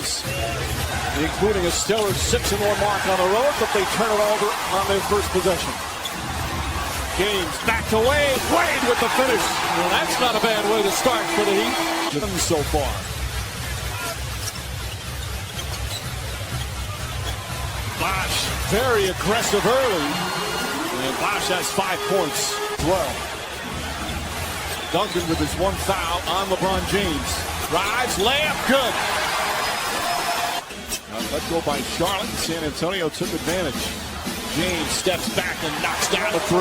games, including a stellar 6-1 mark on the road, but they turn it over on their first possession. James back to Wade. Wade with the finish. Well, that's not a bad way to start for the Heat so far. Bosh very aggressive early. And Bosh has 5 points. 12. Duncan with his 1 foul on LeBron James. Drives, layup, good. Let go by Charlotte. San Antonio took advantage. James steps back and knocks down a 3.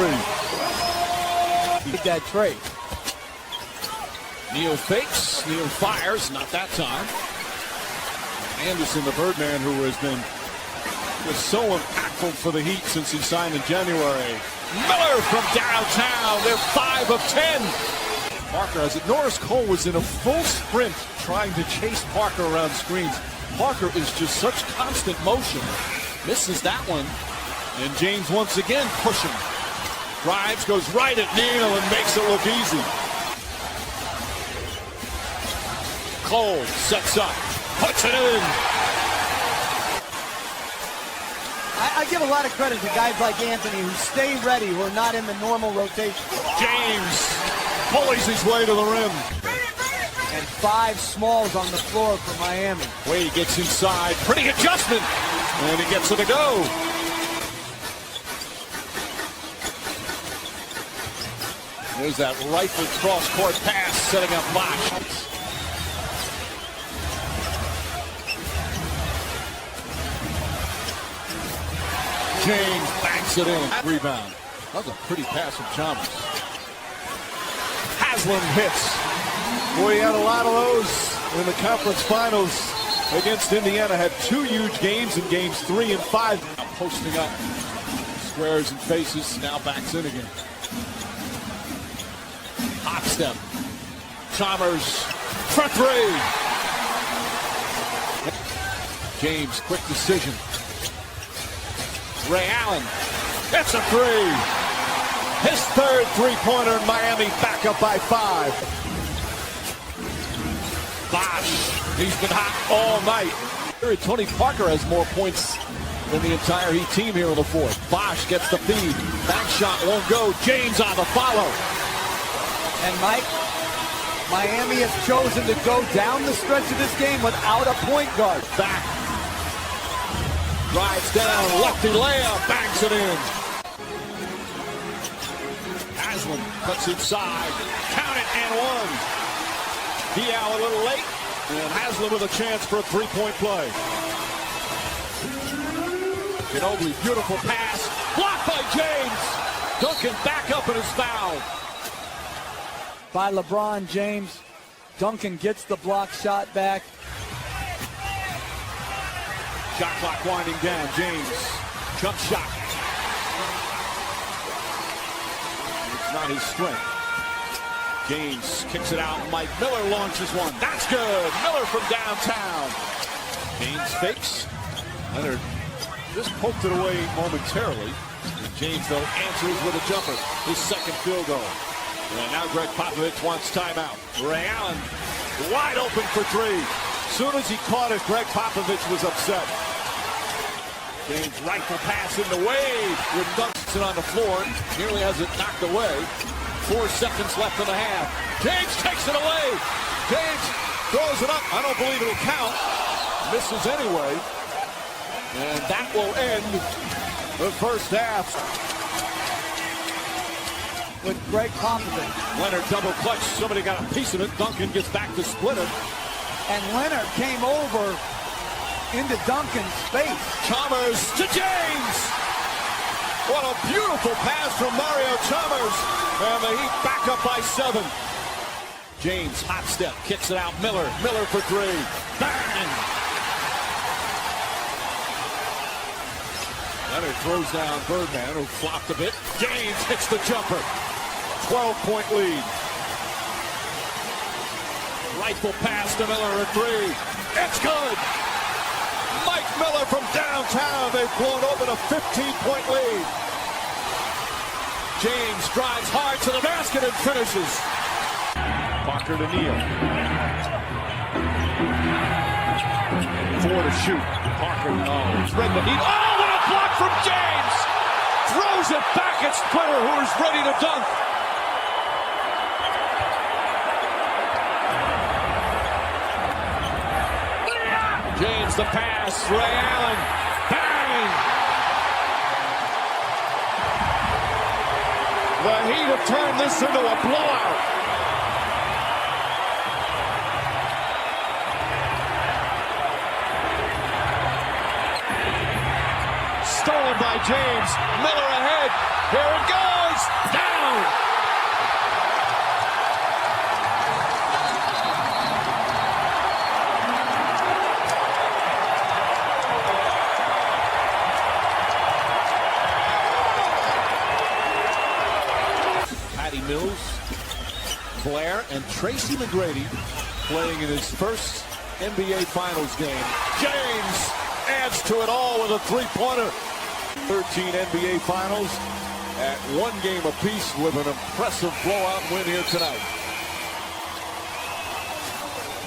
Get that trade. Neal fakes. Neal fires. Not that time. Anderson, the Birdman, who has been just so impactful for the Heat since he signed in January. Miller from downtown. They're 5 of 10. Parker has it. Norris Cole was in a full sprint trying to chase Parker around screens. Parker is just such constant motion. Misses that one. And James once again pushing. Drives, goes right at Neal and makes it look easy. Cole sets up, puts it in. I give a lot of credit to guys like Anthony who stay ready, who are not in the normal rotation. James bullies his way to the rim. And 5 smalls on the floor for Miami. Wade gets inside, pretty adjustment, and he gets it to go. There's that rifle cross-court pass setting up Bosh. James banks it in. Rebound. That was a pretty pass from Chalmers. Haslam hits. Boy, he had a lot of those in the conference finals against Indiana. Had 2 huge games in games 3 and 5. Now posting up. Squares and faces. Now backs in again. Hot step. Chalmers. Front 3. James, quick decision. Ray Allen. It's a 3. His 3rd three-pointer in Miami, back up by 5. Bosh, he's been hot all night. Tony Parker has more points than the entire Heat team here in the 4th. Bosh gets the feed. Back shot won't go. James on the follow. And Mike, Miami has chosen to go down the stretch of this game without a point guard. Back. Drives down, lefty layup, bangs it in. Haslam cuts inside, count it and 1. Diallo a little late, and Haslam with a chance for a 3-point play. Ginobili, beautiful pass, blocked by James. Duncan back up in his foul. By LeBron James, Duncan gets the block shot back. Shot clock winding down. James, jump shot. It's not his strength. James kicks it out. Mike Miller launches one. That's good. Miller from downtown. James fakes. Leonard just poked it away momentarily. And James, though, answers with a jumper. His 2nd field goal. And now Greg Popovich wants timeout. Ray Allen wide open for 3. As soon as he caught it, Greg Popovich was upset. James rifle pass into Wade with Duncan on the floor. Nearly has it knocked away. 4 seconds left in the half. James takes it away. James throws it up. I don't believe it'll count. Misses anyway. And that will end the first half. With Greg Popovich. Leonard double clutch. Somebody got a piece of it. Duncan gets back to split it. And Leonard came over into Duncan's space. Chalmers to James. What a beautiful pass from Mario Chalmers. And the Heat back up by 7. James, hot step, kicks it out. Miller for 3. Bang! Leonard throws down Birdman, who flopped a bit. James hits the jumper. 12-point lead. Rifle pass to Miller at 3. It's good. Mike Miller from downtown. They've blown open a 15-point lead. James drives hard to the basket and finishes. Parker to Neal. 4 to shoot. Parker, thread the needle. Oh, what a block from James! Throws it back at Splitter, who is ready to dunk. James the pass, Ray Allen, bang! The Heat have turned this into a blowout. Stolen by James, Miller ahead, here it goes, down! Mills, Blair, and Tracy McGrady playing in his first NBA Finals game. James adds to it all with a three-pointer. 13 NBA Finals at 1 game apiece with an impressive blowout win here tonight.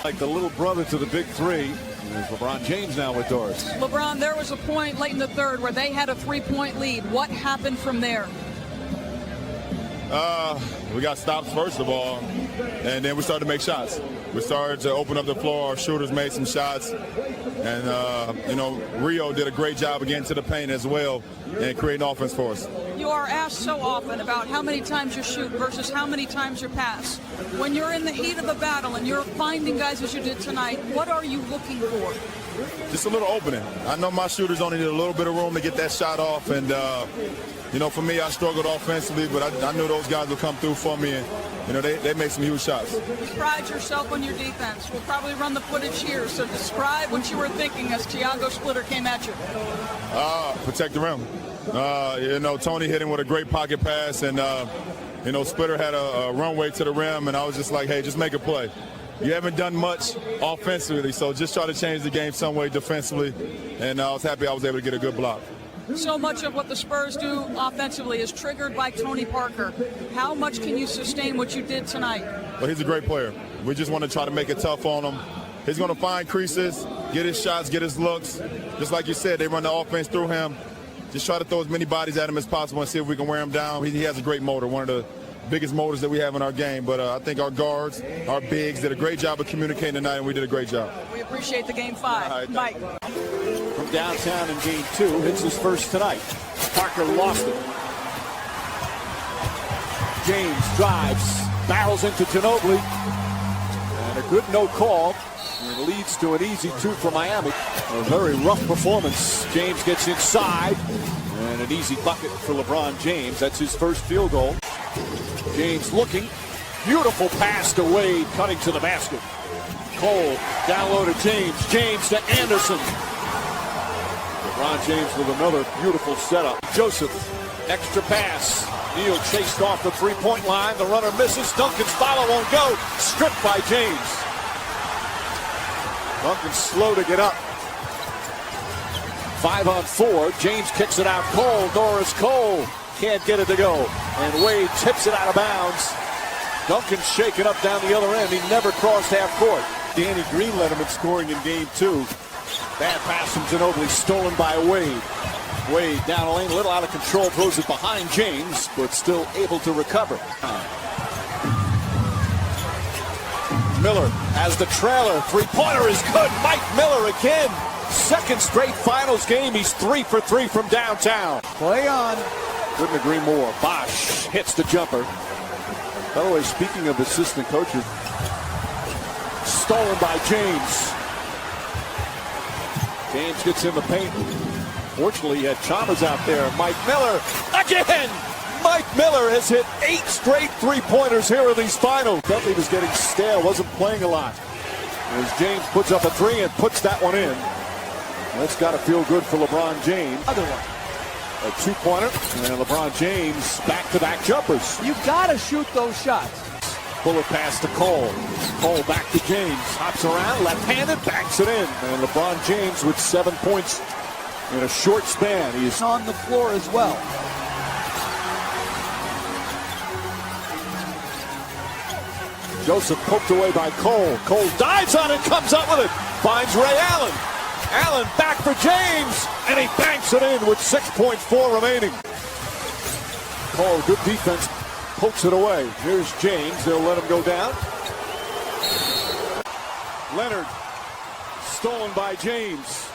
Like the little brother to the big three, there's LeBron James now with Doris. LeBron, there was a point late in the third where they had a 3-point lead. What happened from there? We got stops first of all, and then we started to make shots. We started to open up the floor. Our shooters made some shots, and Rio did a great job of getting to the paint as well and creating offense for us. You are asked so often about how many times you shoot versus how many times you pass. When you're in the heat of the battle and you're finding guys as you did tonight, what are you looking for? Just a little opening. I know my shooters only need a little bit of room to get that shot off, and for me, I struggled offensively, but I knew those guys would come through for me, and they made some huge shots. You pride yourself on your defense. We'll probably run the footage here, so describe what you were thinking as Thiago Splitter came at you. Protect the rim. Tony hit him with a great pocket pass, and Splitter had a runway to the rim, and I was just like, hey, just make a play. You haven't done much offensively, so just try to change the game some way defensively, and I was happy I was able to get a good block. So much of what the Spurs do offensively is triggered by Tony Parker. How much can you sustain what you did tonight? Well, he's a great player. We just want to try to make it tough on him. He's going to find creases, get his shots, get his looks. Just like you said, they run the offense through him. Just try to throw as many bodies at him as possible and see if we can wear him down. He has a great motor, one of the biggest motors that we have in our game. But I think our guards, our bigs, did a great job of communicating tonight, and we did a great job. We appreciate the Game 5. Right, Mike. From downtown in Game 2, hits his first tonight. Parker lost it. James drives, barrels into Ginobili, and a good no call. And it leads to an easy 2 for Miami. A very rough performance. James gets inside, and an easy bucket for LeBron James. That's his first field goal. James looking, beautiful pass to Wade, cutting to the basket. Cole, down low to James. James to Anderson. LeBron James with another beautiful setup. Joseph, extra pass. Neal chased off the three-point line. The runner misses. Duncan's follow won't go. Stripped by James. Duncan's slow to get up. 5-on-4. James kicks it out. Cole, Norris Cole can't get it to go. And Wade tips it out of bounds. Duncan's shaken up down the other end. He never crossed half court. Danny Green led him in scoring in Game 2. Bad pass from Ginobili, stolen by Wade. Wade down the lane, a little out of control, throws it behind James, but still able to recover. Miller has the trailer. Three-pointer is good. Mike Miller again. Second straight finals game. He's 3 for 3 from downtown. Play on. Couldn't agree more. Bosch hits the jumper. By the way, speaking of assistant coaches, stolen by James. James gets in the paint. Fortunately, he had Chalmers out there. Mike Miller again. Mike Miller has hit 8 straight three-pointers here in these finals. Felt he was getting stale, wasn't playing a lot. As James puts up a 3 and puts that one in. That's got to feel good for LeBron James. Other one. A 2-pointer, and LeBron James back-to-back jumpers. You got to shoot those shots. Bullet pass to Cole. Cole back to James. Hops around, left-handed, banks it in. And LeBron James with 7 points in a short span. He's on the floor as well. Joseph poked away by Cole. Cole dives on it, comes up with it. Finds Ray Allen. Allen back for James, and he banks it in with 6.4 remaining. Cole, good defense, pokes it away. Here's James, they'll let him go down. Leonard, stolen by James.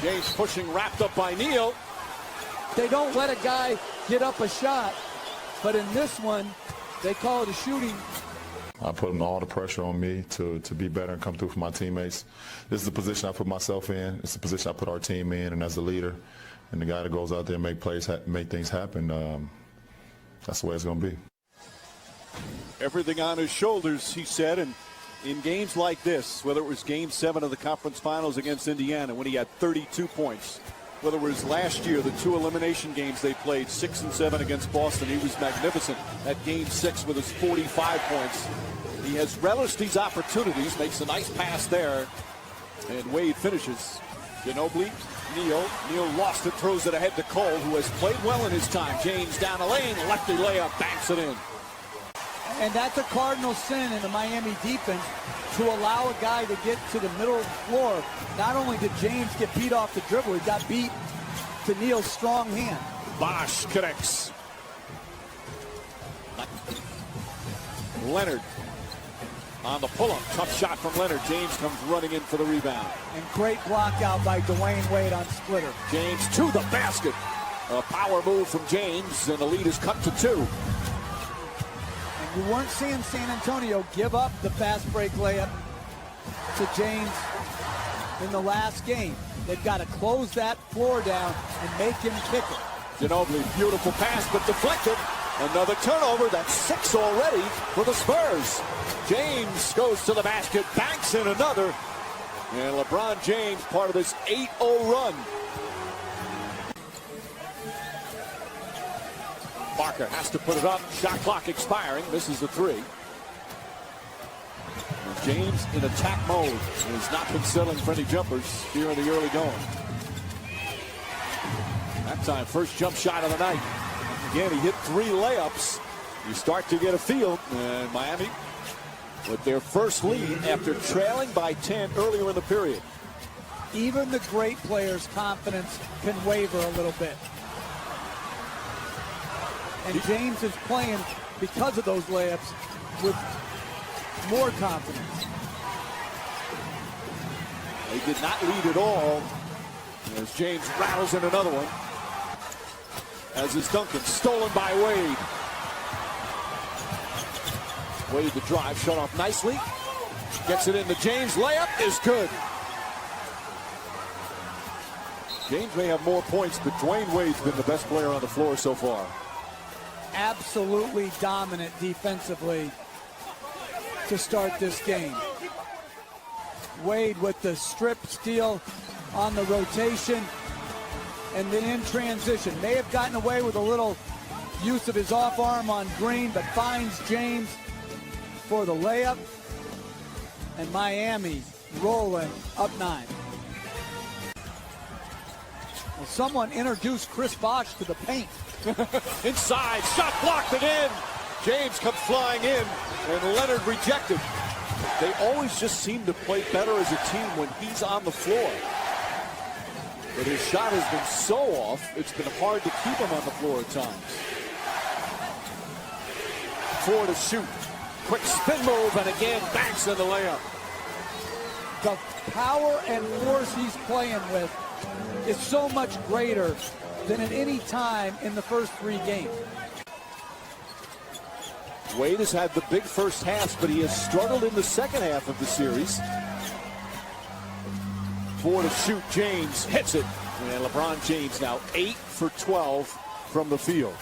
James pushing, wrapped up by Neal. They don't let a guy get up a shot, but in this one, they call it a shooting. I put all the pressure on me to be better and come through for my teammates. This is the position I put myself in. It's the position I put our team in, and as the leader and the guy that goes out there and make plays, make things happen, that's the way it's going to be. Everything on his shoulders, he said, and in games like this, whether it was Game 7 of the conference finals against Indiana when he had 32 points, whether it was last year, the 2 elimination games they played, 6 and 7 against Boston, he was magnificent at Game 6 with his 45 points. He has relished these opportunities, makes a nice pass there, and Wade finishes. Ginobili, Neal lost it, throws it ahead to Cole, who has played well in his time. James down the lane, lefty layup, banks it in. And that's a cardinal sin in the Miami defense, to allow a guy to get to the middle of the floor. Not only did James get beat off the dribble, he got beat to Neal's strong hand. Bosh connects. Leonard on the pull-up. Tough shot from Leonard. James comes running in for the rebound. And great block out by Dwayne Wade on splitter. James to the basket. A power move from James, and the lead is cut to 2. You weren't seeing San Antonio give up the fast break layup to James in the last game. They've got to close that floor down and make him kick it. Ginobili, beautiful pass, but deflected. Another turnover. That's 6 already for the Spurs. James goes to the basket, banks in another. And LeBron James part of this 8-0 run. Parker has to put it up. Shot clock expiring. Misses the 3. And James in attack mode. Has not been settling for any jumpers here in the early going. That time, first jump shot of the night. Again, he hit 3 layups. You start to get a feel. And Miami with their first lead after trailing by 10 earlier in the period. Even the great players' confidence can waver a little bit. And James is playing, because of those layups, with more confidence. He did not lead at all as James rattles in another one. As is Duncan, stolen by Wade. Wade the drive, shut off nicely. Gets it into James, layup is good. James may have more points, but Dwayne Wade's been the best player on the floor so far. Absolutely dominant defensively to start this game. Wade with the strip steal on the rotation, and then in transition. May have gotten away with a little use of his off arm on Green, but finds James for the layup. And Miami rolling up 9. Well, someone introduced Chris Bosh to the paint. Inside, shot blocked and in. James comes flying in, and Leonard rejected. They always just seem to play better as a team when he's on the floor. But his shot has been so off, it's been hard to keep him on the floor at times. 4 to shoot. Quick spin move, and again, banks in the layup. The power and force he's playing with is so much greater than at any time in the first 3 games. Wade has had the big first half, but he has struggled in the second half of the series. 4 to shoot, James hits it. And LeBron James now 8 for 12 from the field.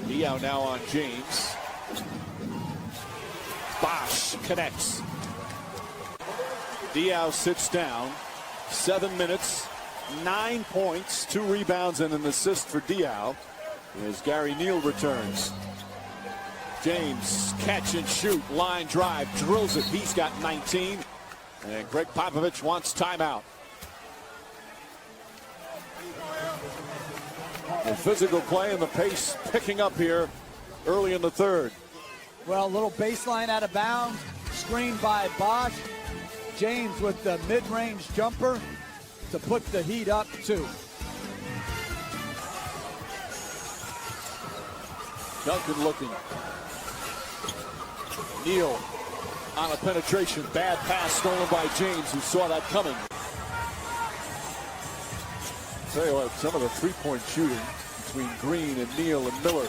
Diaw now on James. Bosh connects. Diaw sits down. 7 minutes, 9 points, 2 rebounds, and an assist for Diaw as Gary Neal returns. James, catch and shoot, line drive, drills it. He's got 19. And Greg Popovich wants timeout. The physical play and the pace picking up here early in the third. Well, a little baseline out of bounds, screened by Bosch. James with the mid-range jumper to put the Heat up 2. Duncan looking. Neal on a penetration. Bad pass stolen by James, who saw that coming. Tell you what, some of the three-point shooting between Green and Neal and Miller.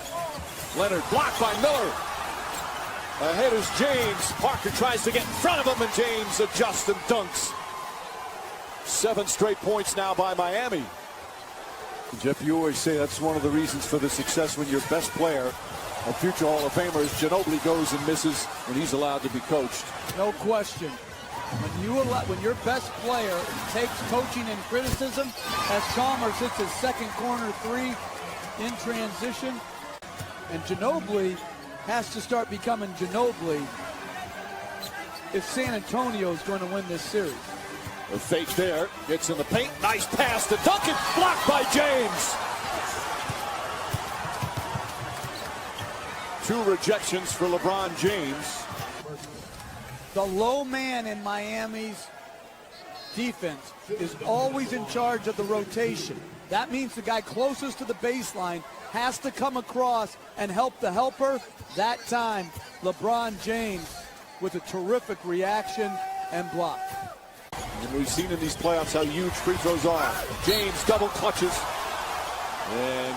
Leonard blocked by Miller. Ahead is James. Parker tries to get in front of him, and James adjusts and dunks. 7 straight points now by Miami. Jeff, you always say that's one of the reasons for the success when your best player, a future Hall of Famer, as Ginobili goes and misses when he's allowed to be coached. No question. When your best player takes coaching and criticism, as Chalmers hits his second corner 3 in transition, and Ginobili has to start becoming Ginobili if San Antonio is going to win this series. The fake there, gets in the paint, nice pass to Duncan, blocked by James. 2 rejections for LeBron James. The low man in Miami's defense is always in charge of the rotation. That means the guy closest to the baseline has to come across and help the helper. That time, LeBron James with a terrific reaction and block. And we've seen in these playoffs how huge free throws are. James double clutches. And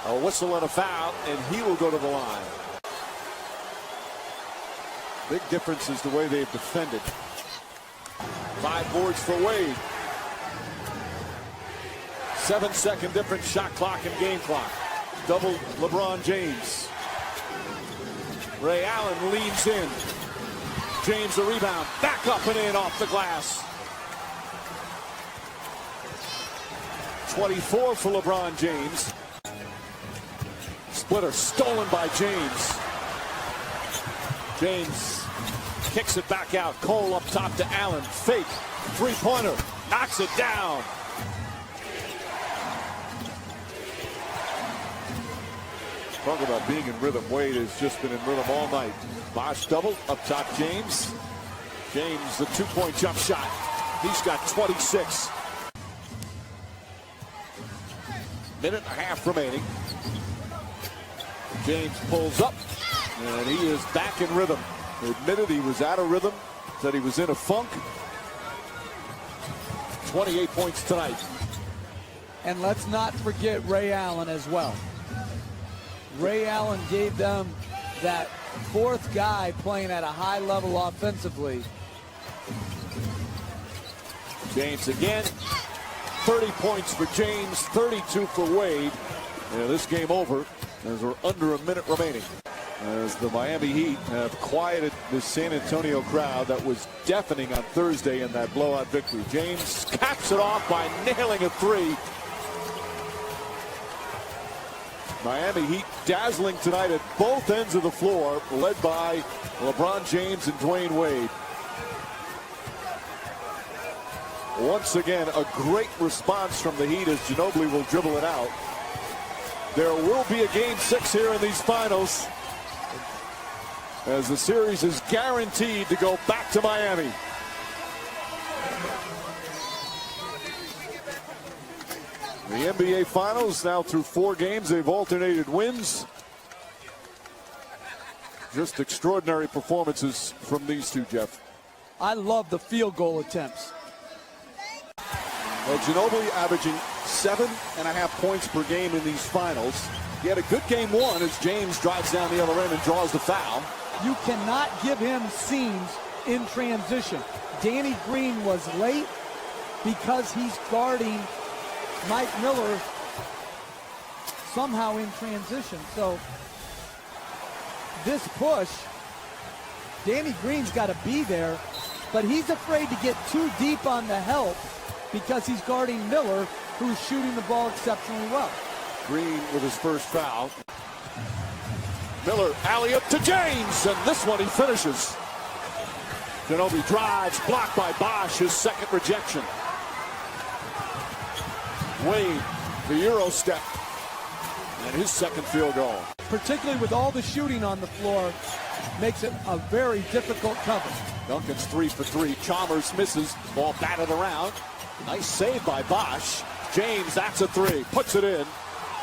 a whistle and a foul, and he will go to the line. Big difference is the way they've defended. 5 boards for Wade. 7-second difference, shot clock and game clock. Double LeBron James. Ray Allen leans in. James the rebound. Back up and in off the glass. 24 for LeBron James. Splitter stolen by James. James kicks it back out. Cole up top to Allen. Fake. 3-pointer. Knocks it down. Talk about being in rhythm. Wade has just been in rhythm all night. Bosch double. Up top James. James, the 2-point jump shot. He's got 26. Minute and a half remaining. James pulls up, and he is back in rhythm. He admitted he was out of rhythm, said he was in a funk. 28 points tonight. And let's not forget Ray Allen as well. Ray Allen gave them that 4th guy playing at a high level offensively. James again. 30 points for James, 32 for Wade. And this game over as we're under a minute remaining. As the Miami Heat have quieted the San Antonio crowd that was deafening on Thursday in that blowout victory. James caps it off by nailing a 3. Miami Heat dazzling tonight at both ends of the floor, led by LeBron James and Dwayne Wade. Once again, a great response from the Heat as Ginobili will dribble it out. There will be a game 6 here in these finals, as the series is guaranteed to go back to Miami. The NBA Finals now through 4 games. They've alternated wins. Just extraordinary performances from these two, Jeff. I love the field goal attempts. Well, Ginobili averaging 7.5 points per game in these finals. He had a good game 1 as James drives down the other end and draws the foul. You cannot give him seams in transition. Danny Green was late because he's guarding Mike Miller somehow in transition. So this push, Danny Green's got to be there, but he's afraid to get too deep on the help because he's guarding Miller, who's shooting the ball exceptionally well. Green with his first foul. Miller alley-up to James, and this one he finishes. Ginobili drives, blocked by Bosch, his second rejection. Wade, the Euro step. And his second field goal. Particularly with all the shooting on the floor, makes it a very difficult cover. Duncan's 3 for 3. Chalmers misses. Ball batted around. Nice save by Bosch. James, that's a 3. Puts it in.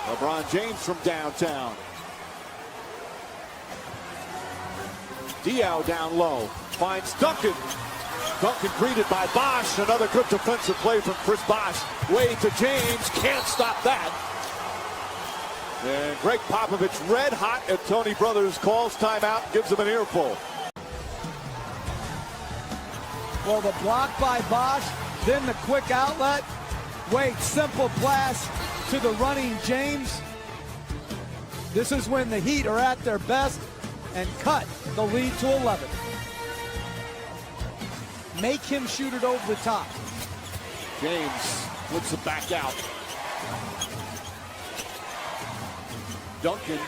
LeBron James from downtown. Diaw down low. Finds Duncan. Duncan greeted by Bosch. Another good defensive play from Chris Bosch. Wade to James. Can't stop that. And Greg Popovich red hot at Tony Brothers. Calls timeout. Gives him an earful. Well, the block by Bosch. Then the quick outlet. Wade, simple pass to the running James. This is when the Heat are at their best and cut the lead to 11. Make him shoot it over the top. James flips it back out. Duncan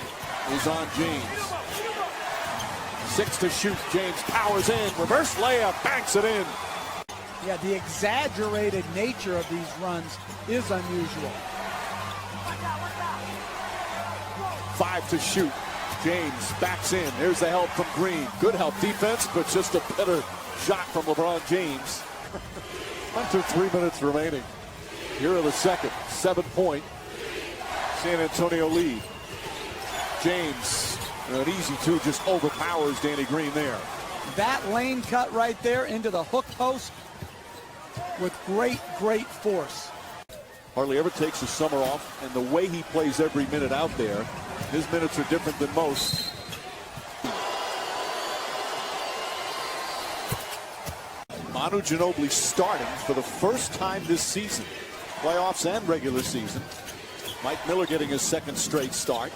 is on James. 6 to shoot. James powers in. Reverse layup. Banks it in. Yeah, the exaggerated nature of these runs is unusual. 5 to shoot. James backs in. There's the help from Green. Good help defense, but just a better shot from LeBron James. Under 3 minutes remaining. Here are the second. 7-point San Antonio lead. James, an easy 2, just overpowers Danny Green there. That lane cut right there into the hook post with great force. Hardly ever takes the summer off, and the way he plays every minute out there, his minutes are different than most. Manu Ginobili starting for the first time this season, playoffs and regular season. Mike Miller getting his second straight start.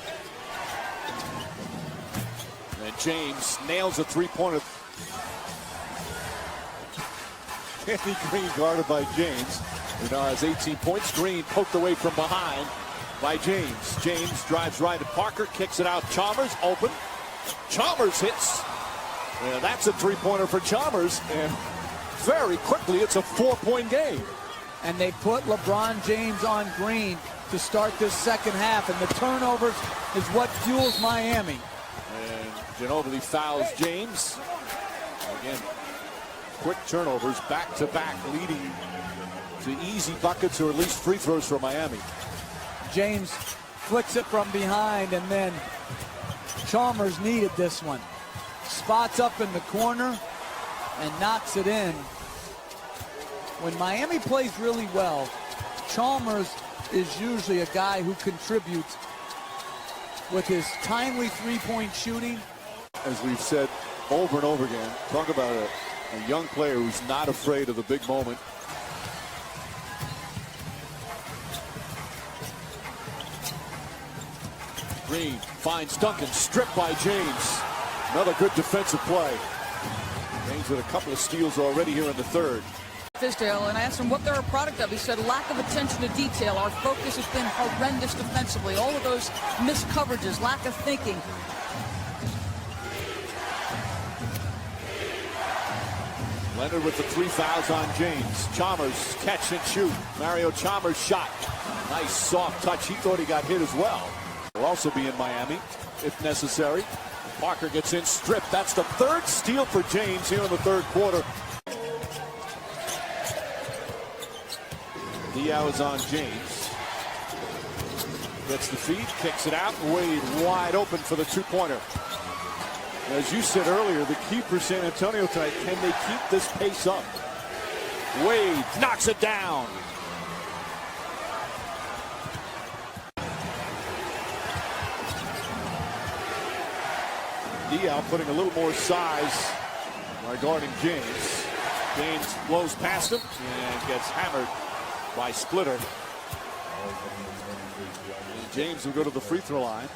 And James nails a three-pointer. Danny Green guarded by James, who now has 18 points. Green poked away from behind by James. James drives right at Parker, kicks it out. Chalmers open. Chalmers hits. And that's a three-pointer for Chalmers. And very quickly, it's a 4-point game. And they put LeBron James on Green to start this second half. And the turnovers is what fuels Miami. And Ginobili fouls James. Again, quick turnovers back-to-back, leading to easy buckets or at least free throws for Miami. James flicks it from behind, and then Chalmers needed this one. Spots up in the corner and knocks it in. When Miami plays really well, Chalmers is usually a guy who contributes with his timely three-point shooting. As we've said over and over again, talk about a young player who's not afraid of the big moment. Green finds Duncan, stripped by James. Another good defensive play. James with a couple of steals already here in the third. Fizdale, and I asked him what they're a product of. He said lack of attention to detail. Our focus has been horrendous defensively. All of those missed coverages, lack of thinking. Leonard with the 3 fouls on James. Chalmers catch and shoot. Mario Chalmers shot. Nice soft touch. He thought he got hit as well. Will also be in Miami if necessary. Parker gets in, stripped. That's the third steal for James here in the third quarter. Diaw is on James. Gets the feed, kicks it out. Wade wide open for the two-pointer. As you said earlier, the key for San Antonio tonight, can they keep this pace up? Wade knocks it down. Diaw putting a little more size by guarding James. James blows past him and gets hammered by Splitter. And James will go to the free throw line.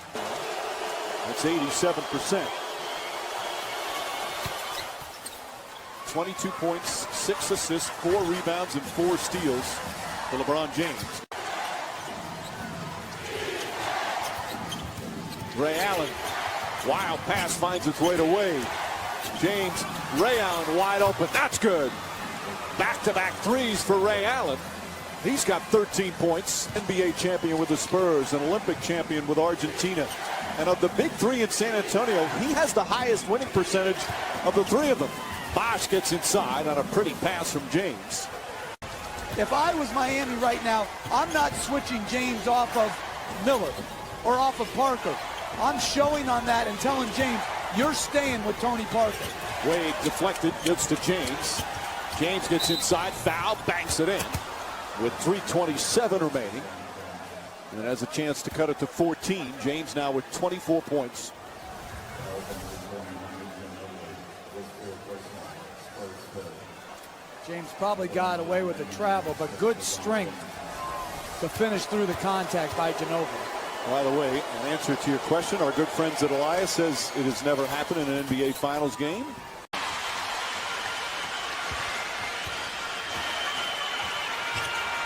That's 87%. 22 points, 6 assists, 4 rebounds, and 4 steals for LeBron James. Ray Allen, wild pass finds its way to Wade. James, Ray Allen wide open. That's good. Back-to-back threes for Ray Allen. He's got 13 points. NBA champion with the Spurs, an Olympic champion with Argentina. And of the big three in San Antonio, he has the highest winning percentage of the three of them. Bosh gets inside on a pretty pass from James. If I was Miami right now, I'm not switching James off of Miller or off of Parker. I'm showing on that and telling James, you're staying with Tony Parker. Wade deflected, gets to James. James gets inside, foul, banks it in with 3:27 remaining. And has a chance to cut it to 14. James now with 24 points. James probably got away with the travel, but good strength to finish through the contact by Ginobili. By the way, an answer to your question, our good friends at Elias says it has never happened in an NBA Finals game.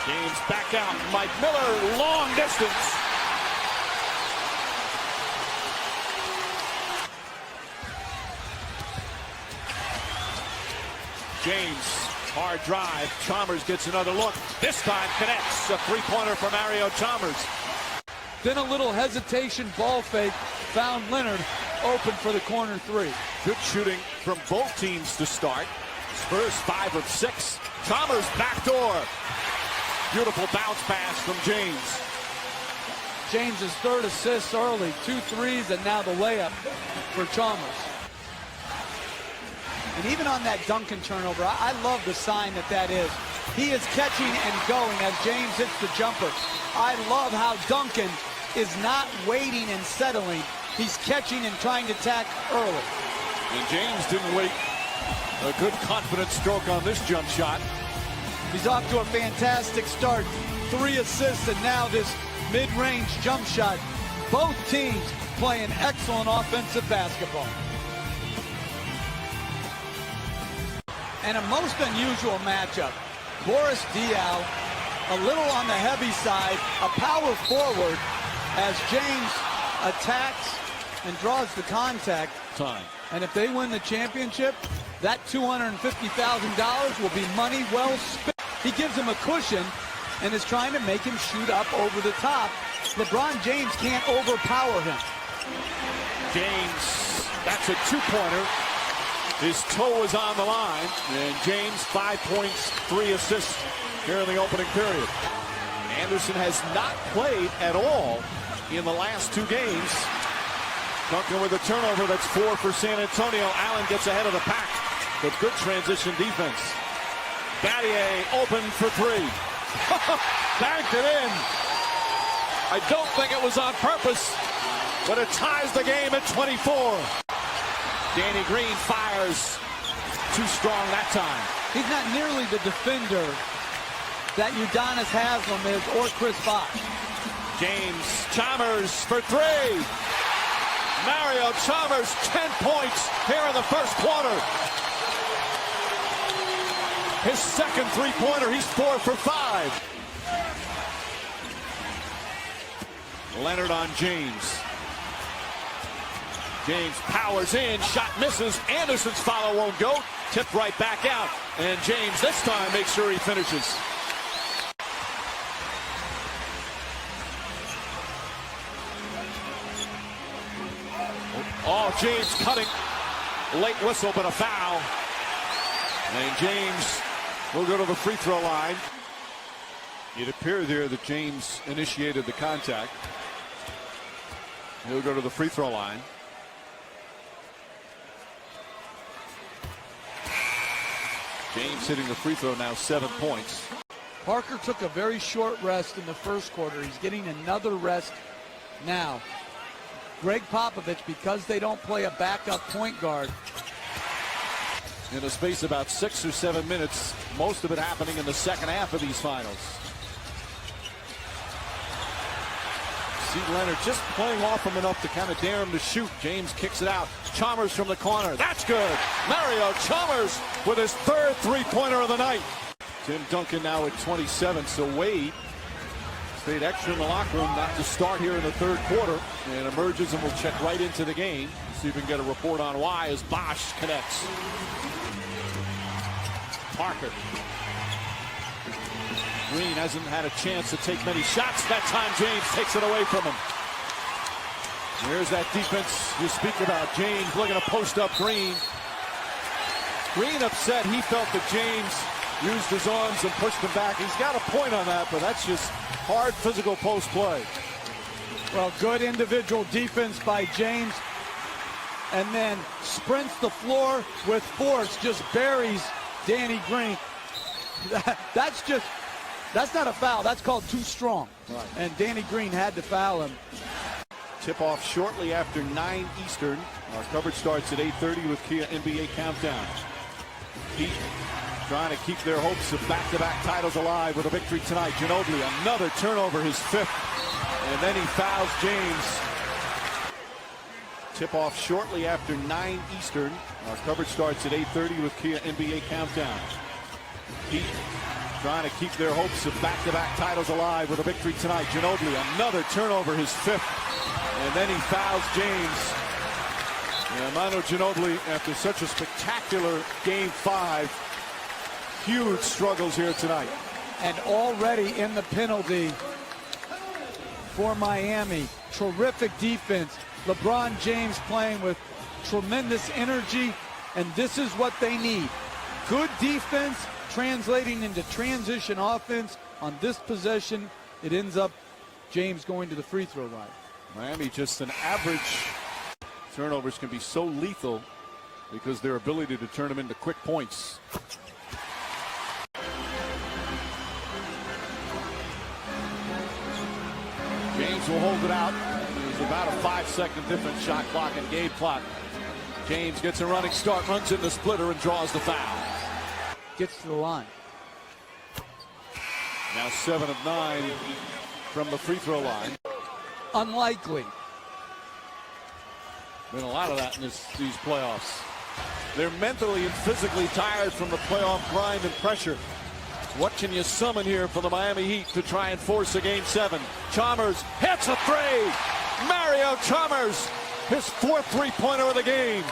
James back out. Mike Miller, long distance. James, hard drive. Chalmers gets another look. This time connects. A three-pointer for Mario Chalmers. Then a little hesitation, ball fake, found Leonard open for the corner three. Good shooting from both teams to start. Spurs 5 of 6. Chalmers backdoor. Beautiful bounce pass from James. James's third assist early, 2 threes, and now the layup for Chalmers. And even on that Duncan turnover, I love the sign that is. He is catching and going as James hits the jumper. I love how Duncan is not waiting and settling. He's catching and trying to tack early. And James didn't wait. A good confident stroke on this jump shot. He's off to a fantastic start. 3 assists and now this mid-range jump shot. Both teams playing excellent offensive basketball. And a most unusual matchup. Boris Diaw, a little on the heavy side, a power forward as James attacks and draws the contact. Time. And if they win the championship, that $250,000 will be money well spent. He gives him a cushion and is trying to make him shoot up over the top. LeBron James can't overpower him. James, that's a 2-pointer. His toe is on the line. And James, 5 points, 3 assists here in the opening period. Anderson has not played at all in the last 2 games. Duncan with a turnover. That's 4 for San Antonio. Allen gets ahead of the pack with good transition defense. Battier open for 3. Banked it in. I don't think it was on purpose, but it ties the game at 24. Danny Green fires. Too strong that time. He's not nearly the defender that Udonis Haslem is or Chris Bosh. James Chalmers for 3. Mario Chalmers, 10 points here in the first quarter. His second three-pointer, he's 4 for 5. Leonard on James. James powers in, shot misses. Anderson's follow won't go. Tipped right back out. And James this time makes sure he finishes. Oh, James cutting. Late whistle, but a foul. And James will go to the free throw line. It appeared there that James initiated the contact. He'll go to the free throw line. James hitting the free throw now, 7 points. Parker took a very short rest in the first quarter. He's getting another rest now. Greg Popovich, because they don't play a backup point guard. In a space of about 6 or 7 minutes, most of it happening in the second half of these finals. See Leonard just playing off him enough to kind of dare him to shoot. James kicks it out. Chalmers from the corner. That's good. Mario Chalmers with his third three-pointer of the night. Tim Duncan now at 27. So Wade stayed extra in the locker room not to start here in the third quarter. And emerges and will check right into the game. See if we can get a report on why as Bosh connects. Parker. Green hasn't had a chance to take many shots. That time James takes it away from him. Here's that defense you speak about. James looking to post up Green. Green upset. He felt that James used his arms and pushed him back. He's got a point on that, but that's just hard physical post play. Well, good individual defense by James. And then sprints the floor with force, just buries Danny Green. That's not a foul. That's called too strong. Right. And Danny Green had to foul him. Tip off shortly after 9 Eastern. Our coverage starts at 8:30 with Kia NBA Countdown. Heat trying to keep their hopes of back-to-back titles alive with a victory tonight. Ginobili, another turnover, his 5th. And then he fouls James. Tip off shortly after 9 Eastern. Our coverage starts at 8:30 with Kia NBA Countdown. Heat trying to keep their hopes of back-to-back titles alive with a victory tonight. Ginobili, another turnover, his 5th. And then he fouls James. And Manu Ginobili, after such a spectacular Game 5, huge struggles here tonight. And already in the penalty for Miami. Terrific defense. LeBron James playing with tremendous energy, and this is what they need. Good defense translating into transition offense. On this possession, it ends up James going to the free throw line. Miami, just an average. Turnovers can be so lethal because their ability to turn them into quick points. James will hold it out. There's about a 5-second difference, shot clock and game clock. James gets a running start, runs in the splitter and draws the foul. Gets to the line. Now 7 of 9 from the free throw line. Unlikely. Been a lot of that in these playoffs. They're mentally and physically tired from the playoff grind and pressure. What can you summon here for the Miami Heat to try and force a Game 7? Chalmers hits a 3. Mario Chalmers, his 4th three-pointer of the game.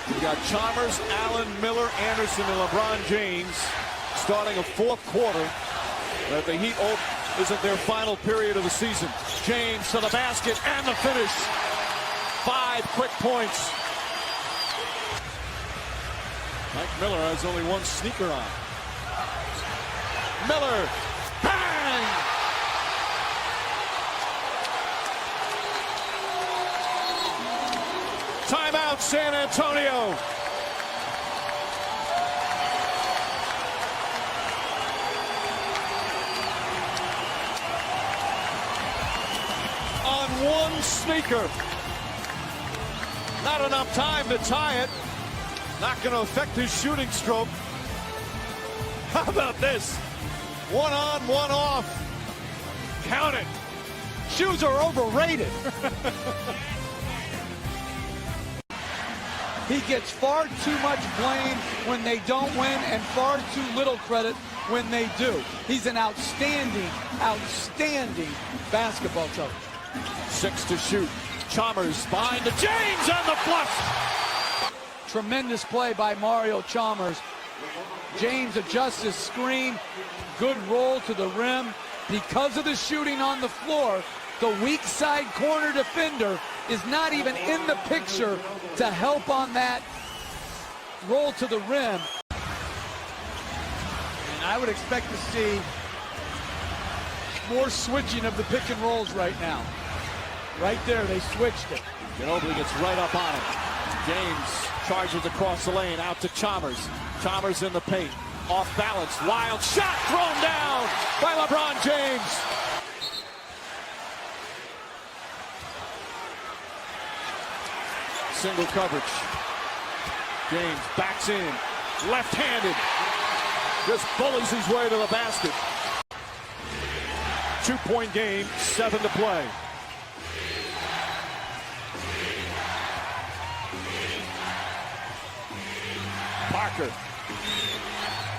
We got Chalmers, Allen, Miller, Anderson, and LeBron James starting a 4th quarter. But the Heat isn't their final period of the season. James to the basket and the finish. 5 quick points. Mike Miller has only 1 sneaker on. Miller, bang! Timeout, San Antonio. On 1 sneaker. Not enough time to tie it. Not going to affect his shooting stroke. How about this? 1 on, 1 off. Count it. Shoes are overrated. He gets far too much blame when they don't win and far too little credit when they do. He's an outstanding basketball coach. 6 to shoot. Chalmers behind the James on the flush. Tremendous play by Mario Chalmers. James adjusts his screen. Good roll to the rim. Because of the shooting on the floor, the weak side corner defender is not even in the picture to help on that roll to the rim. And I would expect to see more switching of the pick and rolls right now. Right there, they switched it. Ginobili gets right up on him. James charges across the lane, out to Chalmers. Chalmers in the paint, off balance, wild shot thrown down by LeBron James. Single coverage. James backs in, left-handed. Just bullies his way to the basket. 2-point game, 7 to play. Parker.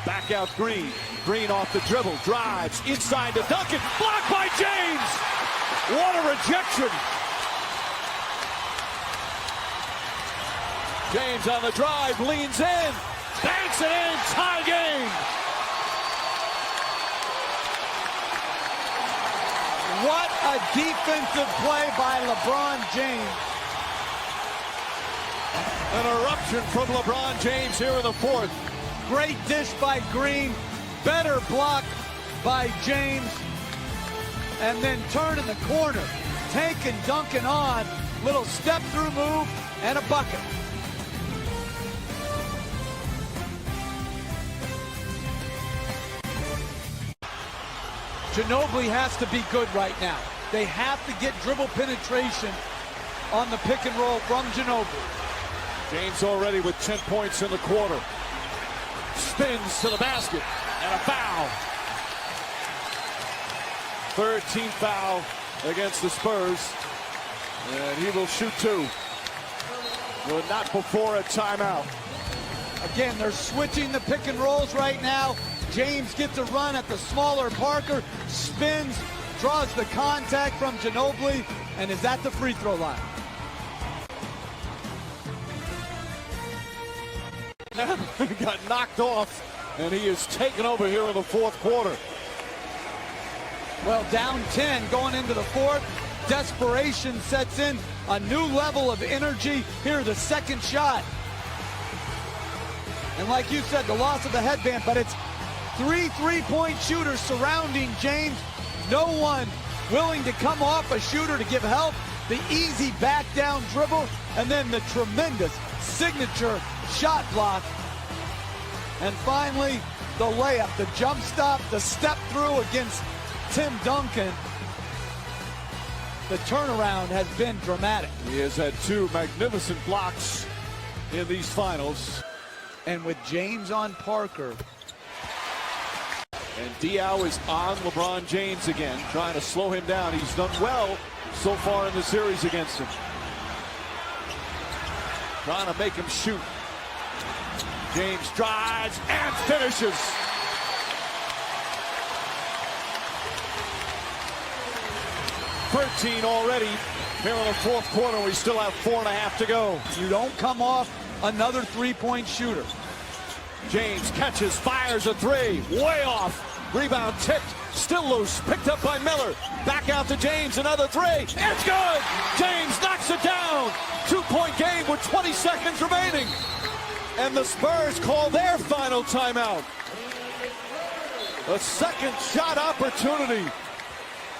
Back out Green. Green off the dribble. Drives inside to Duncan. Blocked by James. What a rejection. James on the drive, leans in, banks it in, tie game. What a defensive play by LeBron James. An eruption from LeBron James here in the fourth. Great dish by Green. Better block by James. And then turn in the corner. Taking Duncan on. Little step through move and a bucket. Ginobili has to be good right now. They have to get dribble penetration on the pick and roll from Ginobili. James already with 10 points in the quarter. Spins to the basket and a foul. 3rd team foul against the Spurs. And he will shoot 2. Well, not before a timeout. Again, they're switching the pick and rolls right now. James gets a run at the smaller Parker, spins, draws the contact from Ginobili, and is at the free throw line. He got knocked off, and he is taken over here in the fourth quarter. Well, down 10 going into the fourth. Desperation sets in. A new level of energy. Here, the second shot. And like you said, the loss of the headband, but it's 3 3-point shooters surrounding James. No one willing to come off a shooter to give help. The easy back down dribble, and then the tremendous signature shot block. And finally, the layup, the jump stop, the step through against Tim Duncan. The turnaround has been dramatic. He has had 2 magnificent blocks in these finals. And with James on Parker. And Diaw is on LeBron James again, trying to slow him down. He's done well so far in the series against him. Trying to make him shoot. James drives and finishes. $13 already here in the fourth quarter. We still have 4.5 to go. You don't come off another 3-point shooter. James catches, fires a 3, way off. Rebound tipped, still loose, picked up by Miller. Back out to James, another 3. It's good! James knocks it down. 2-point game with 20 seconds remaining. And the Spurs call their final timeout. A second shot opportunity.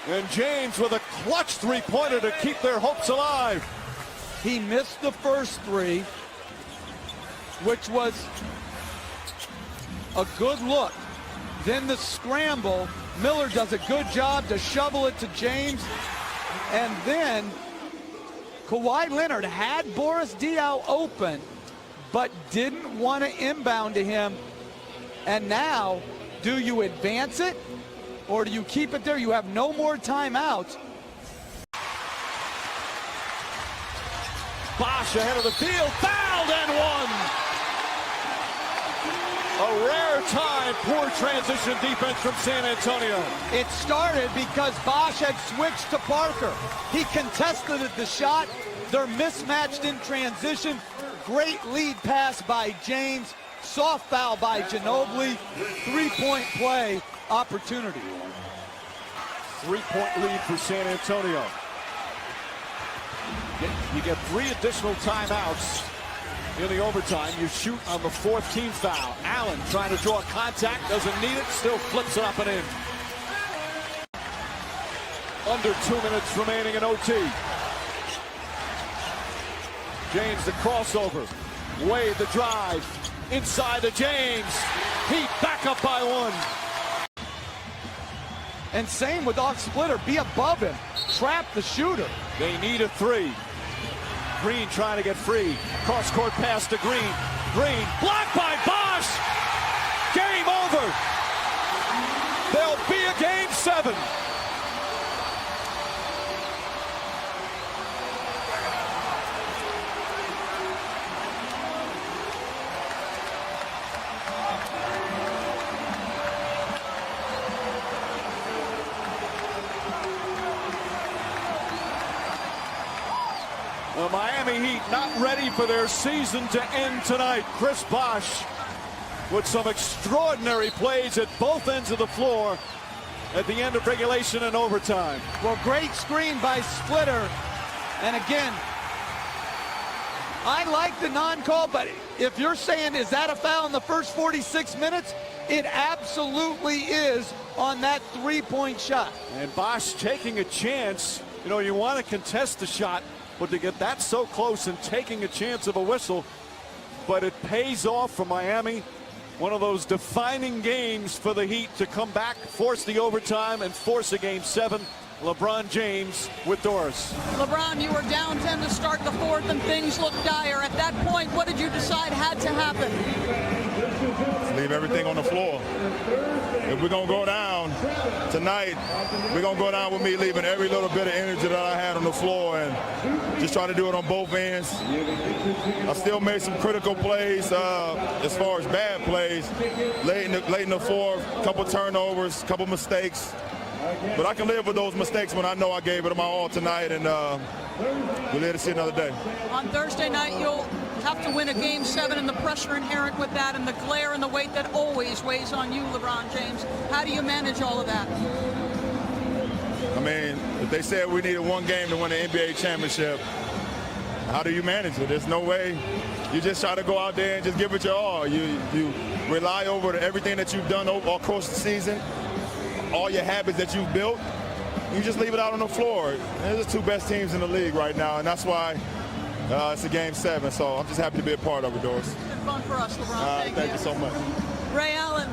And James with a clutch 3-pointer to keep their hopes alive. He missed the first 3, which was a good look. Then the scramble, Miller does a good job to shovel it to James. And then Kawhi Leonard had Boris Diaw open, but didn't want to inbound to him. And now, do you advance it or do you keep it there? You have no more timeouts. Bosh ahead of the field, fouled and one. A rare time, poor transition defense from San Antonio. It started because Bosh had switched to Parker. He contested the shot. They're mismatched in transition. Great lead pass by James. Soft foul by Ginobili. 3-point play opportunity. 3-point lead for San Antonio. You get 3 additional timeouts in the overtime. You shoot on the 4th team foul. Allen trying to draw contact, doesn't need it, still flips it up and in. Under 2 minutes remaining in OT. James the crossover. Wade the drive. Inside to James. Heat back up by 1. And same with off splitter. Be above him. Trap the shooter. They need a 3. Green trying to get free. Cross-court pass to Green. Green blocked by Bosh. Game over. There'll be a game 7. The Miami Heat not ready for their season to end tonight. Chris Bosh with some extraordinary plays at both ends of the floor at the end of regulation and overtime. Well, great screen by Splitter. And again, I like the non-call, but if you're saying, is that a foul in the first 46 minutes? It absolutely is on that three-point shot. And Bosh taking a chance. You know, you want to contest the shot, but to get that so close and taking a chance of a whistle, but it pays off for Miami. One of those defining games for the Heat to come back, force the overtime, and force a Game 7. LeBron James with Doris. LeBron, you were down 10 to start the fourth, and things looked dire. At that point, what did you decide had to happen? Leave everything on the floor. If we're going to go down tonight, we're going to go down with me leaving every little bit of energy that I had on the floor and just try to do it on both ends. I still made some critical plays as far as bad plays. Late in the fourth, couple turnovers, couple mistakes. But I can live with those mistakes when I know I gave it my all tonight, and we'll live to see another day. On Thursday night, you'll have to win a Game 7, and the pressure inherent with that and the glare and the weight that always weighs on you, LeBron James. How do you manage all of that? I mean, if they said we needed one game to win the NBA championship, how do you manage it? There's no way. You just try to go out there and just give it your all. You rely over everything that you've done all across the season, all your habits that you've built. You just leave it out on the floor. They're the two best teams in the league right now, and that's why it's a Game 7. So I'm just happy to be a part of it, Doris. It's been fun for us, LeBron. Thank you so much. Ray Allen.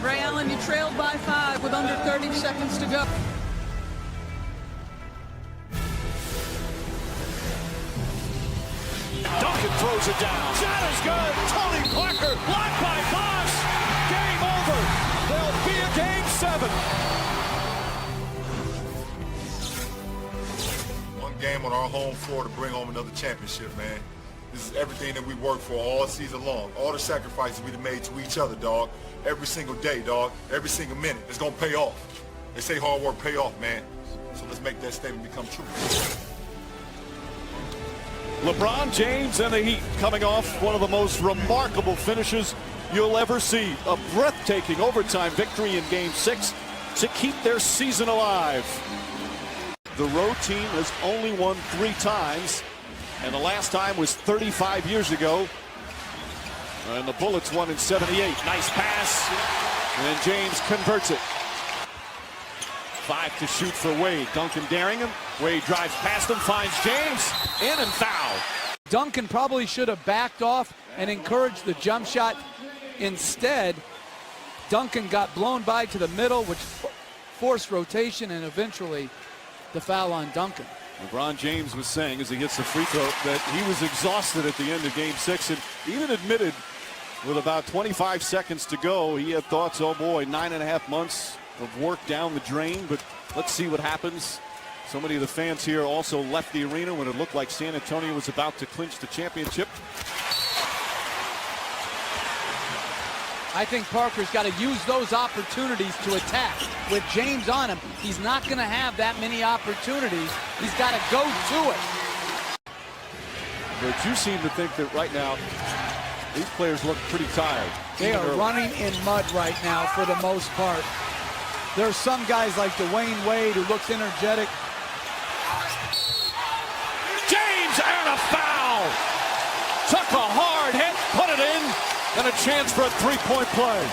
Ray Allen, you trailed by 5 with under 30 seconds to go. Duncan throws it down. Shot is good. Tony Parker blocked by Bosh. Game over. There'll be a Game 7. One game on our home floor to bring home another championship, man. This is everything that we worked for all season long. All the sacrifices we've made to each other, dog. Every single day, dog. Every single minute. It's going to pay off. They say hard work pay off, man. So let's make that statement become true. LeBron James and the Heat coming off one of the most remarkable finishes you'll ever see. A breathtaking overtime victory in Game 6 to keep their season alive. The road team has only won 3 times, and the last time was 35 years ago. And the Bullets won in 78. Nice pass, and James converts it. 5 to shoot for Wade. Duncan daring him. Wade drives past him, finds James, in and foul. Duncan probably should have backed off and encouraged the jump shot. Instead, Duncan got blown by to the middle, which forced rotation and eventually the foul on Duncan. LeBron James was saying as he hits the free throw that he was exhausted at the end of Game 6, and even admitted with about 25 seconds to go, he had thoughts, oh boy, 9.5 months of work down the drain, but let's see what happens. So many of the fans here also left the arena when it looked like San Antonio was about to clinch the championship. I think Parker's got to use those opportunities to attack. With James on him, he's not going to have that many opportunities. He's got to go to it. But you seem to think that right now, these players look pretty tired. They are running in mud right now for the most part. There's some guys like Dwayne Wade who looks energetic. James and a foul. Took a hard hit, put it in, and a chance for a three-point play.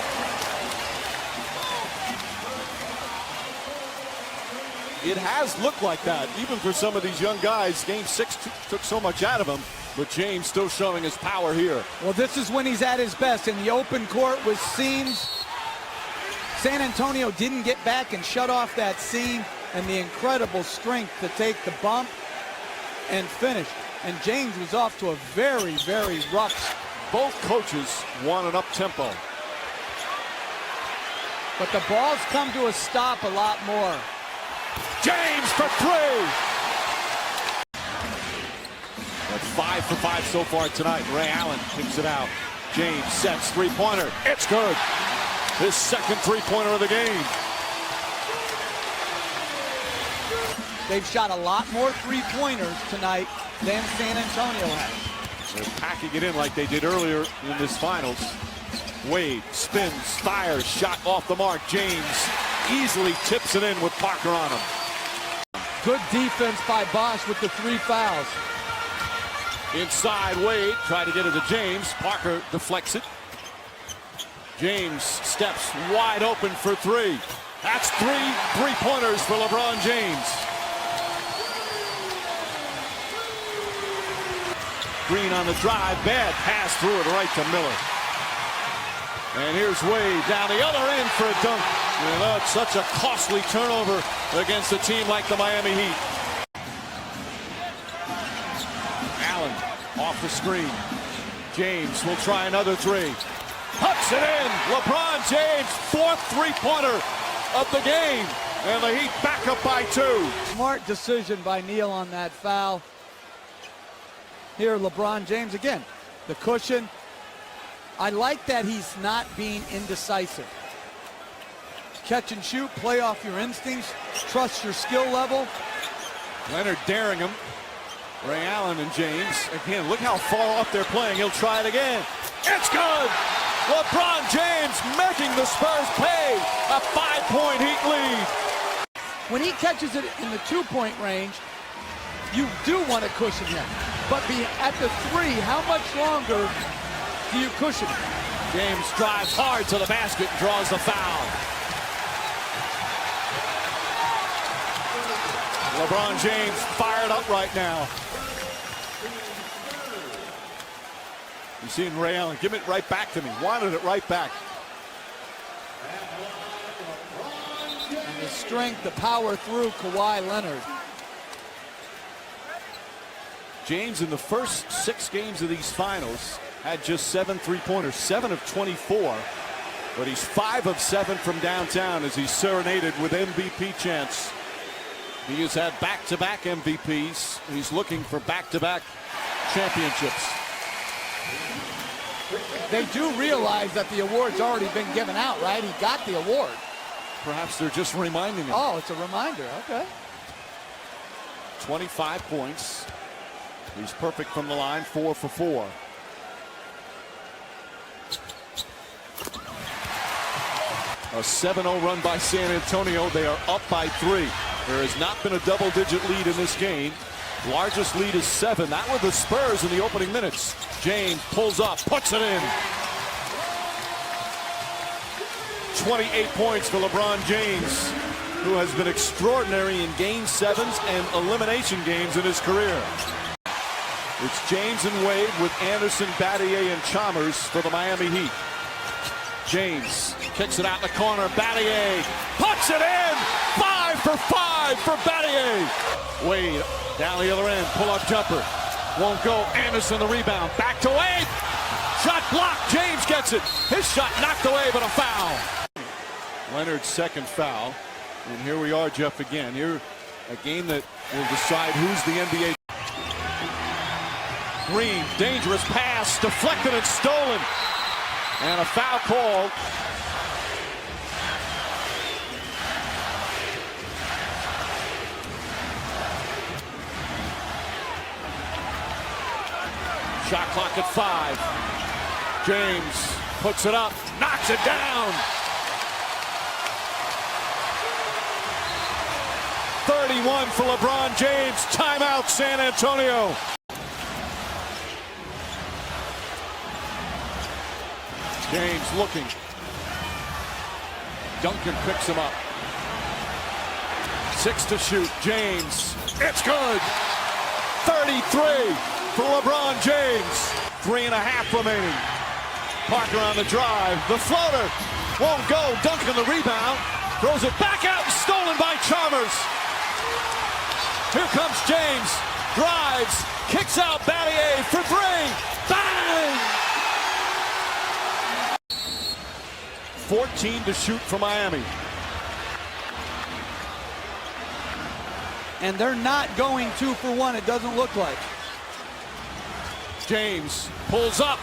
It has looked like that, even for some of these young guys. Game 6 took so much out of them, but James still showing his power here. Well, this is when he's at his best in the open court with seams. San Antonio didn't get back and shut off that seam, and the incredible strength to take the bump and finish. And James was off to a very, very rough. Both coaches want an up-tempo. But the ball's come to a stop a lot more. James for 3. That's 5 for 5 so far tonight. Ray Allen kicks it out. James sets three-pointer. It's good. His second three-pointer of the game. they've shot a lot more three-pointers tonight than San Antonio has. They're packing it in like they did earlier in this finals. Wade spins, fires, shot off the mark. James easily tips it in with Parker on him. Good defense by Bosch with the 3 fouls. Inside, Wade tried to get it to James. Parker deflects it. James steps wide open for 3. That's 3 3-pointers for LeBron James. Green on the drive, bad pass through it right to Miller. And here's Wade down the other end for a dunk. You know, it's such a costly turnover against a team like the Miami Heat. Allen off the screen. James will try another 3. Puts it in. LeBron James, 4th 3-pointer of the game. And the Heat back up by 2. Smart decision by Neal on that foul. Here, LeBron James again. The cushion. I like that he's not being indecisive. Catch and shoot, play off your instincts, trust your skill level. Leonard daring him. Ray Allen and James. Again, look how far off they're playing. He'll try it again. It's good! LeBron James making the Spurs pay a 5-point Heat lead. When he catches it in the 2-point range, you do want to cushion him. But at the 3, how much longer do you cushion him? James drives hard to the basket and draws the foul. LeBron James fired up right now. You seen Ray Allen, give it right back to me. Wanted it right back. And the strength, the power through Kawhi Leonard. James in the first 6 games of these finals had just 7 3-pointers, 7 of 24. But he's 5 of 7 from downtown as he's serenaded with MVP chants. He has had back-to-back MVPs. He's looking for back-to-back championships. They do realize that the award's already been given out, right? He got the award. Perhaps they're just reminding him. Oh, it's a reminder. Okay. 25 points. He's perfect from the line, 4 for 4. A 7-0 run by San Antonio. They are up by 3. There has not been a double-digit lead in this game. Largest lead is 7. That was the Spurs in the opening minutes. James pulls up, puts it in. 28 points for LeBron James, who has been extraordinary in Game 7s and elimination games in his career. It's James and Wade with Anderson, Battier, and Chalmers for the Miami Heat. James kicks it out in the corner. Battier puts it in. 5 for 5 for Battier. Wade down the other end. Pull-up jumper. Won't go. Anderson the rebound. Back to Wade. Shot blocked. James gets it. His shot knocked away, but a foul. Leonard's second foul. And here we are, Jeff, again. Here, a game that will decide who's the NBA. Green, dangerous pass, deflected and stolen. And a foul called. Shot clock at 5. James puts it up, knocks it down. 31 for LeBron James. Timeout, San Antonio. James looking. Duncan picks him up. 6 to shoot. James. It's good. 33 for LeBron James. 3.5 remaining. Parker on the drive. The floater won't go. Duncan the rebound. Throws it back out and stolen by Chalmers. Here comes James. Drives. Kicks out Battier for 3. Bang! 14 to shoot for Miami. And they're not going 2 for 1, it doesn't look like. James pulls up,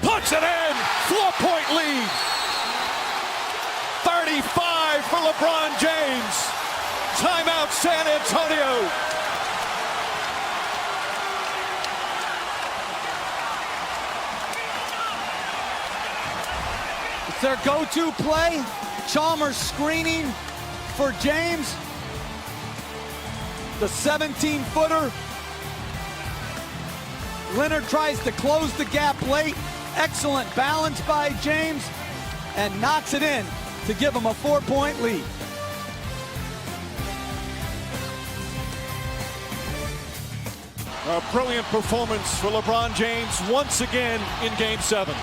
puts it in, 4-point lead. 35 for LeBron James. timeout, San Antonio. It's their go-to play. Chalmers screening for James. The 17-footer. Leonard tries to close the gap late. Excellent balance by James and knocks it in to give him a 4-point lead. A brilliant performance for LeBron James once again in Game 7.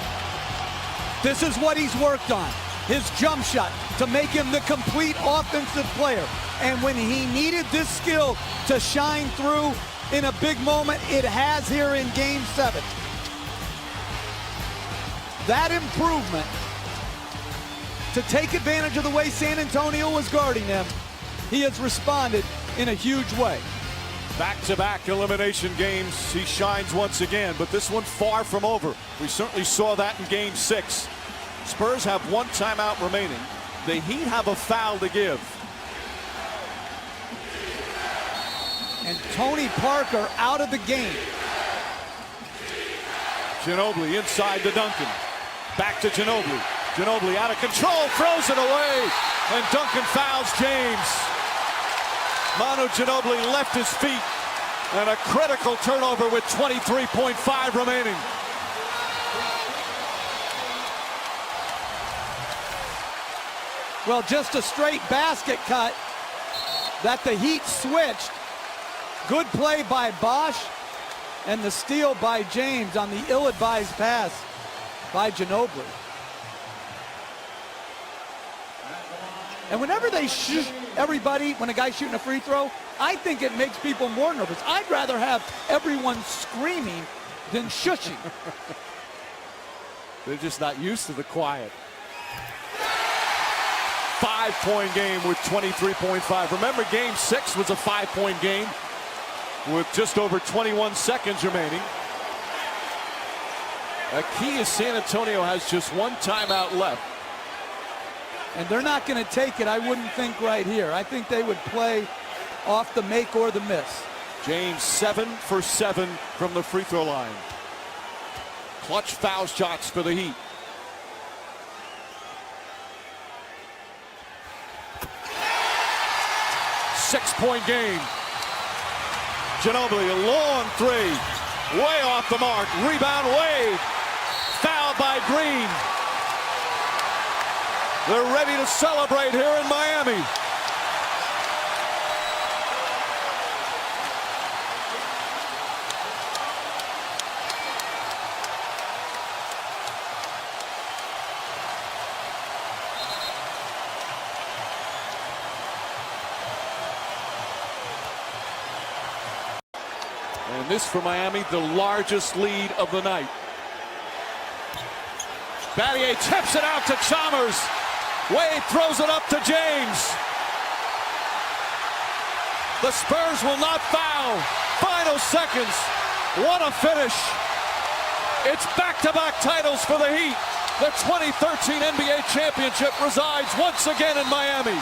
This is what he's worked on. His jump shot to make him the complete offensive player. And when he needed this skill to shine through in a big moment, it has here in Game 7. That improvement to take advantage of the way San Antonio was guarding him, he has responded in a huge way. Back-to-back elimination games, he shines once again, but this one far from over. We certainly saw that in Game 6. Spurs have one timeout remaining. The Heat have a foul to give. And Tony Parker out of the game. Ginobili inside to Duncan. Back to Ginobili. Ginobili out of control, throws it away, and Duncan fouls James. Manu Ginobili left his feet, and a critical turnover with 23.5 remaining. Well, just a straight basket cut that the Heat switched. Good play by Bosch, and the steal by James on the ill-advised pass by Ginobili. And whenever they shoot everybody, when a guy's shooting a free throw, I think it makes people more nervous. I'd rather have everyone screaming than shushing. They're just not used to the quiet. 5-point game with 23.5. Remember, Game 6 was a 5-point game with just over 21 seconds remaining. A key is San Antonio has just one timeout left. And they're not going to take it, I wouldn't think, right here. I think they would play off the make or the miss. James 7 for 7 from the free throw line. Clutch foul shots for the Heat. Six-point game. Ginobili, a long three. Way off the mark. Rebound, Wade. Foul by Green. They're ready to celebrate here in Miami. And this for Miami, the largest lead of the night. Battier tips it out to Chalmers. Wade throws it up to James. The Spurs will not foul. Final seconds. What a finish. It's back-to-back titles for the Heat. The 2013 NBA championship resides once again in Miami.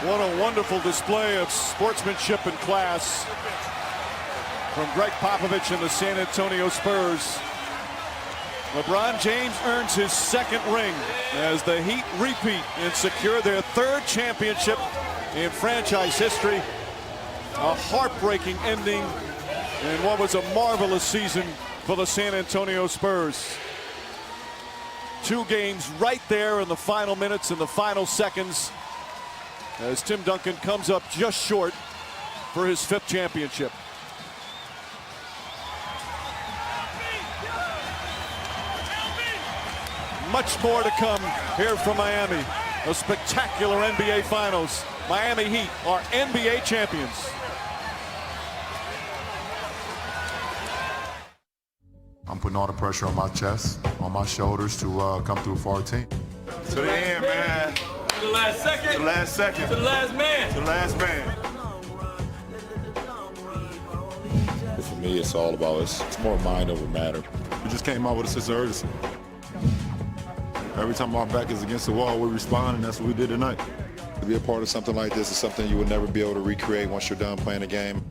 What a wonderful display of sportsmanship and class from Greg Popovich and the San Antonio Spurs. LeBron James earns his second ring as the Heat repeat and secure their third championship in franchise history. A heartbreaking ending in what was a marvelous season for the San Antonio Spurs. 2 games right there in the final minutes and the final seconds. as Tim Duncan comes up just short for his 5th championship. Much more to come here from Miami. A spectacular NBA Finals. Miami Heat are NBA champions. I'm putting all the pressure on my chest, on my shoulders to come through for our team. To the end, man. To the last second. To the last second. To the last man. To the last man. For me, it's all about it's more mind over matter. We just came out with a sense of urgency. Every time our back is against the wall, we respond, and that's what we did tonight. To be a part of something like this is something you would never be able to recreate once you're done playing the game.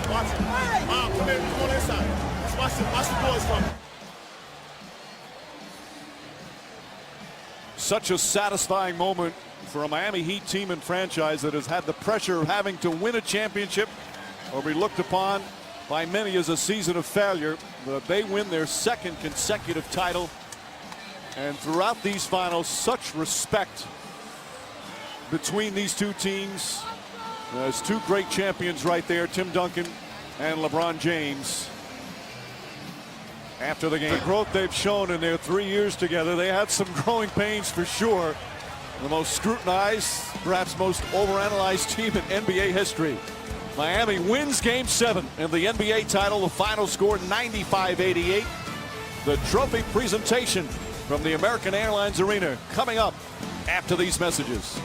Watch it. Come in, come on inside. Watch the boys from. Such a satisfying moment for a Miami Heat team and franchise that has had the pressure of having to win a championship or be looked upon by many as a season of failure. But they win their 2nd consecutive title. And throughout these finals, such respect between these two teams. There's 2 great champions right there, Tim Duncan and LeBron James. After the game, the growth they've shown in their 3 years together, they had some growing pains for sure. The most scrutinized, perhaps most overanalyzed team in NBA history. Miami wins Game 7 in the NBA title. The final score 95-88. The trophy presentation from the American Airlines Arena coming up after these messages.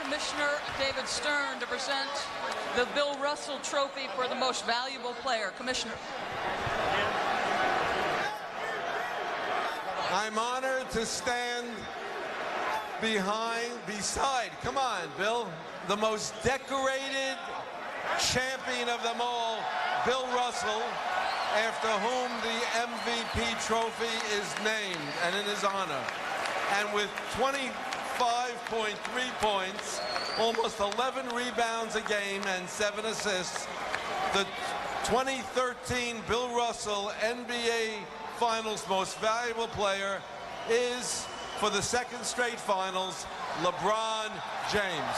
Commissioner David Stern to present the Bill Russell Trophy for the most valuable player. Commissioner. I'm honored to stand beside, come on, Bill, the most decorated champion of them all, Bill Russell, after whom the MVP trophy is named and in his honor. And with 25.3 points, almost 11 rebounds a game, and 7 assists, the 2013 Bill Russell NBA Finals Most Valuable Player is, for the 2nd straight finals, LeBron James.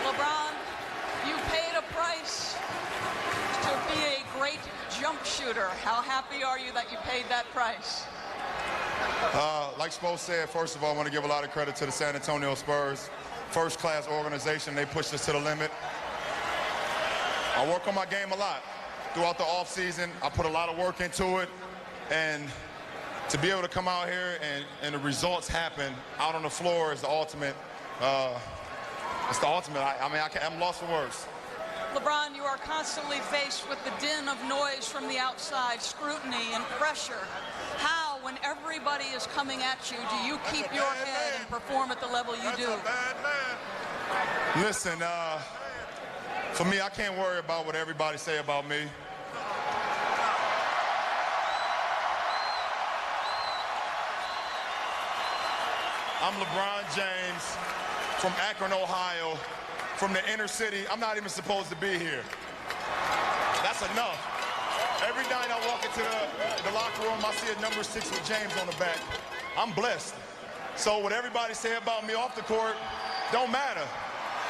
LeBron, you paid a price to be a great jump shooter. How happy are you that you paid that price? Like Spo said, first of all, I want to give a lot of credit to the San Antonio Spurs. First-class organization. They pushed us to the limit. I work on my game a lot. Throughout the offseason, I put a lot of work into it. And to be able to come out here and the results happen out on the floor is the ultimate. It's the ultimate. I'm lost for words. LeBron, you are constantly faced with the din of noise from the outside, scrutiny and pressure. How, when everybody is coming at you, do you keep your head and perform at the level you do? Listen, for me, I can't worry about what everybody say about me. I'm LeBron James from Akron, Ohio, from the inner city. I'm not even supposed to be here. That's enough. Every night I walk into the locker room, I see a number 6 with James on the back. I'm blessed. So what everybody say about me off the court don't matter.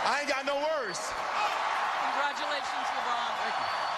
I ain't got no words. Congratulations, LeBron. Thank you.